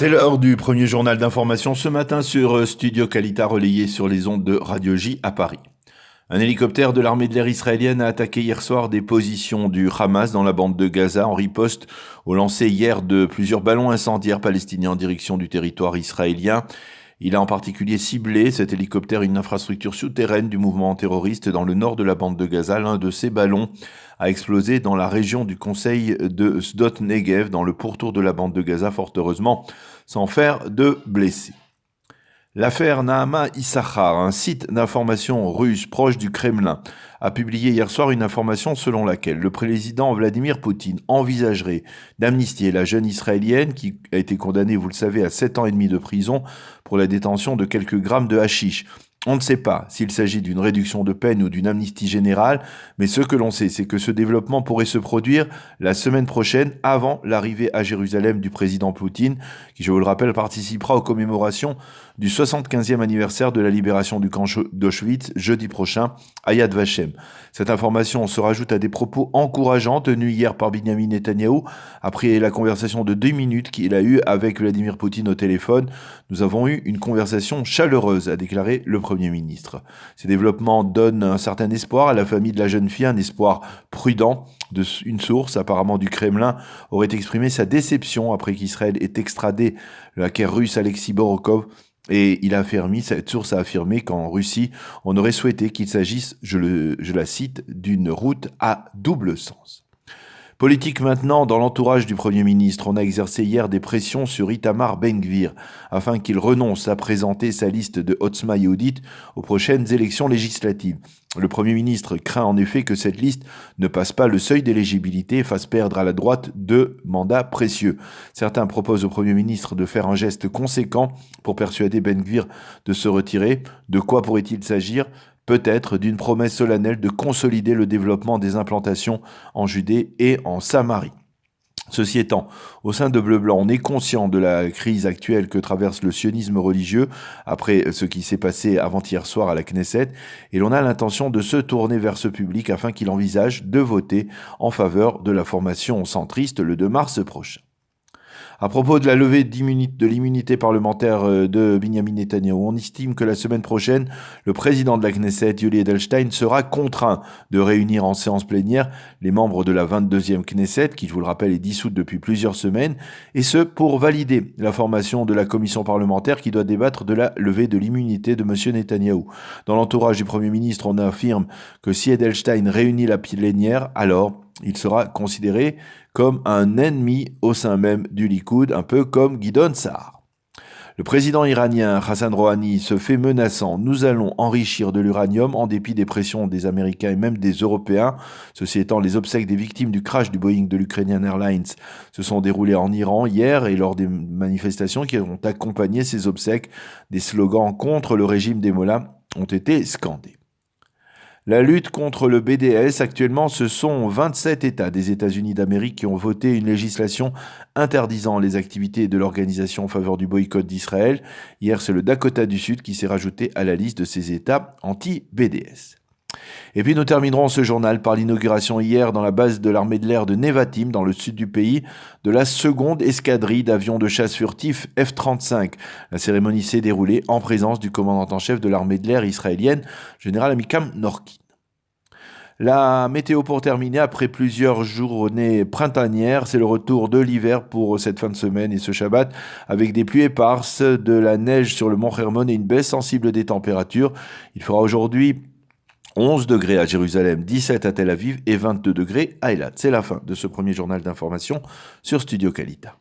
C'est l'heure du premier journal d'information ce matin sur Studio Kalita relayé sur les ondes de Radio J à Paris. Un hélicoptère de l'armée de l'air israélienne a attaqué hier soir des positions du Hamas dans la bande de Gaza en riposte au lancer hier de plusieurs ballons incendiaires palestiniens en direction du territoire israélien. Il a en particulier ciblé, cet hélicoptère, une infrastructure souterraine du mouvement terroriste dans le nord de la bande de Gaza. L'un de ces ballons a explosé dans la région du conseil de Sdot Negev, dans le pourtour de la bande de Gaza, fort heureusement, sans faire de blessés. L'affaire Nahama Issachar, un site d'information russe proche du Kremlin, a publié hier soir une information selon laquelle le président Vladimir Poutine envisagerait d'amnistier la jeune Israélienne qui a été condamnée, vous le savez, à 7 ans et demi de prison pour la détention de quelques grammes de hashish. On ne sait pas s'il s'agit d'une réduction de peine ou d'une amnistie générale, mais ce que l'on sait, c'est que ce développement pourrait se produire la semaine prochaine, avant l'arrivée à Jérusalem du président Poutine, qui, je vous le rappelle, participera aux commémorations du 75e anniversaire de la libération du camp d'Auschwitz jeudi prochain à Yad Vashem. Cette information se rajoute à des propos encourageants tenus hier par Benyamin Netanyahou après la conversation de 2 minutes qu'il a eue avec Vladimir Poutine au téléphone. Nous avons eu une conversation chaleureuse, a déclaré le Premier ministre. Ces développements donnent un certain espoir à la famille de la jeune fille, un espoir prudent. Une source, apparemment du Kremlin, aurait exprimé sa déception après qu'Israël ait extradé le hacker russe Alexei Borokov. Et cette source a affirmé qu'en Russie, on aurait souhaité qu'il s'agisse, je la cite, d'une route à double sens. Politique maintenant, dans l'entourage du Premier ministre, on a exercé hier des pressions sur Itamar Ben-Gvir afin qu'il renonce à présenter sa liste de Otzma Yehudit aux prochaines élections législatives. Le Premier ministre craint en effet que cette liste ne passe pas le seuil d'éligibilité et fasse perdre à la droite 2 mandats précieux. Certains proposent au Premier ministre de faire un geste conséquent pour persuader Ben-Gvir de se retirer. De quoi pourrait-il s'agir ? Peut-être d'une promesse solennelle de consolider le développement des implantations en Judée et en Samarie. Ceci étant, au sein de Bleu Blanc, on est conscient de la crise actuelle que traverse le sionisme religieux après ce qui s'est passé avant-hier soir à la Knesset, et l'on a l'intention de se tourner vers ce public afin qu'il envisage de voter en faveur de la formation centriste le 2 mars prochain. À propos de la levée de l'immunité parlementaire de Benyamin Netanyahou, on estime que la semaine prochaine, le président de la Knesset, Yuli Edelstein, sera contraint de réunir en séance plénière les membres de la 22e Knesset, qui, je vous le rappelle, est dissoute depuis plusieurs semaines, et ce, pour valider la formation de la commission parlementaire qui doit débattre de la levée de l'immunité de M. Netanyahou. Dans l'entourage du Premier ministre, on affirme que si Edelstein réunit la plénière, alors il sera considéré comme un ennemi au sein même du Likoud, un peu comme Gideon Sa'ar. Le président iranien Hassan Rouhani se fait menaçant. Nous allons enrichir de l'uranium en dépit des pressions des Américains et même des Européens. Ceci étant, les obsèques des victimes du crash du Boeing de l'Ukrainian Airlines se sont déroulées en Iran hier et lors des manifestations qui ont accompagné ces obsèques, des slogans contre le régime des mollahs ont été scandés. La lutte contre le BDS, actuellement, ce sont 27 États des États-Unis d'Amérique qui ont voté une législation interdisant les activités de l'organisation en faveur du boycott d'Israël. Hier, c'est le Dakota du Sud qui s'est rajouté à la liste de ces États anti-BDS. Et puis nous terminerons ce journal par l'inauguration hier dans la base de l'armée de l'air de Nevatim, dans le sud du pays, de la seconde escadrille d'avions de chasse furtifs F-35. La cérémonie s'est déroulée en présence du commandant en chef de l'armée de l'air israélienne, général Amikam Norkin. La météo pour terminer, après plusieurs journées printanières, c'est le retour de l'hiver pour cette fin de semaine et ce Shabbat, avec des pluies éparses, de la neige sur le mont Hermon et une baisse sensible des températures. Il fera aujourd'hui 11 degrés à Jérusalem, 17 à Tel Aviv et 22 degrés à Eilat. C'est la fin de ce premier journal d'information sur Studio Kalita.